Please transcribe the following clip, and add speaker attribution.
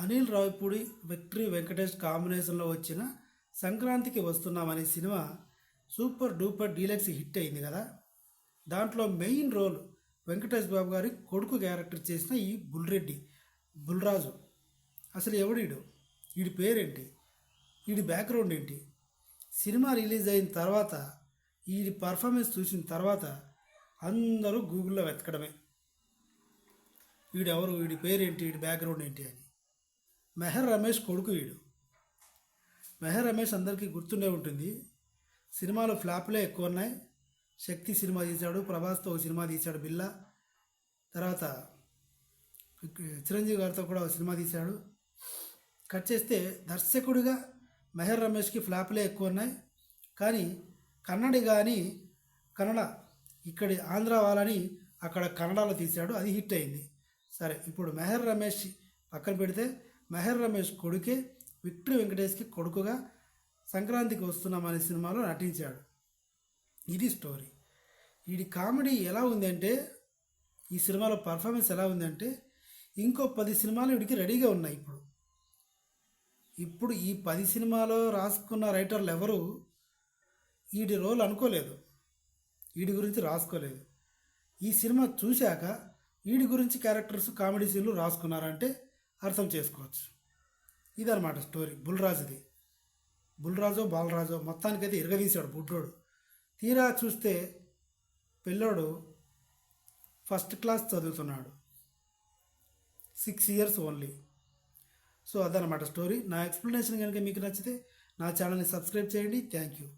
Speaker 1: Anil Ravipudi victory Venkatesh కాంబినేషన్లో వచ్చిన సంక్రాంతికి వస్తున్నామనే సినిమా సూపర్ డూపర్ డీలక్స్ హిట్ అయింది కదా. దాంట్లో మెయిన్ రోల్ వెంకటేష్ బాబు గారి కొడుకు క్యారెక్టర్ చేసిన ఈ బుల్రెడ్డి బుల్రాజు అసలు ఎవడీడు, వీడి పేరేంటి, వీడి బ్యాక్గ్రౌండ్ ఏంటి, సినిమా రిలీజ్ అయిన తర్వాత వీడి పర్ఫార్మెన్స్ చూసిన తర్వాత అందరూ గూగుల్లో వెతకడమే వీడెవరు, వీడి పేరేంటి, వీడి బ్యాక్గ్రౌండ్ ఏంటి అని. మెహర్ రమేష్ కొడుకు వీడు. మెహర్ రమేష్ అందరికీ గుర్తుండే ఉంటుంది. సినిమాలు ఫ్లాప్లే ఎక్కువ ఉన్నాయి. శక్తి సినిమా తీశాడు, ప్రభాస్తో ఒక సినిమా తీశాడు బిల్లా, తర్వాత చిరంజీవి గారితో కూడా ఒక సినిమా తీశాడు. కట్ చేస్తే దర్శకుడిగా మెహర్ రమేష్కి ఫ్లాప్లే ఎక్కువ ఉన్నాయి. కానీ కన్నడ ఇక్కడి ఆంధ్ర వాళ్ళని అక్కడ కన్నడలో తీశాడు, అది హిట్ అయింది. సరే, ఇప్పుడు మెహర్ రమేష్ పక్కన పెడితే మెహర్ రమేష్ కొడుకే విక్టరీ వెంకటేష్కి కొడుకుగా సంక్రాంతికి వస్తున్నామనే సినిమాలో నటించాడు. ఇది స్టోరీ. వీడి కామెడీ ఎలా ఉందంటే, ఈ సినిమాలో పర్ఫార్మెన్స్ ఎలా ఉందంటే ఇంకో 10 సినిమాలు వీడికి రెడీగా ఉన్నాయి. ఇప్పుడు ఈ 10 సినిమాలో రాసుకున్న రైటర్లు ఎవరు వీడి రోల్ అనుకోలేదు, వీడి గురించి రాసుకోలేదు. ఈ సినిమా చూశాక వీడి గురించి క్యారెక్టర్స్ కామెడీ సీన్లు రాసుకున్నారంటే అర్థం చేసుకోవచ్చు. ఇదనమాట స్టోరీ బుల్రాజుది. బుల్రాజో బాలరాజో మొత్తానికైతే ఇరగదీశాడు బుడ్డోడు. తీరా చూస్తే పిల్లోడు ఫస్ట్ క్లాస్ చదువుతున్నాడు, 6 years ఓన్లీ. సో అదనమాట స్టోరీ. నా ఎక్స్ప్లెనేషన్ కనుక మీకు నచ్చితే నా ఛానల్ని సబ్స్క్రైబ్ చేయండి. Thank you.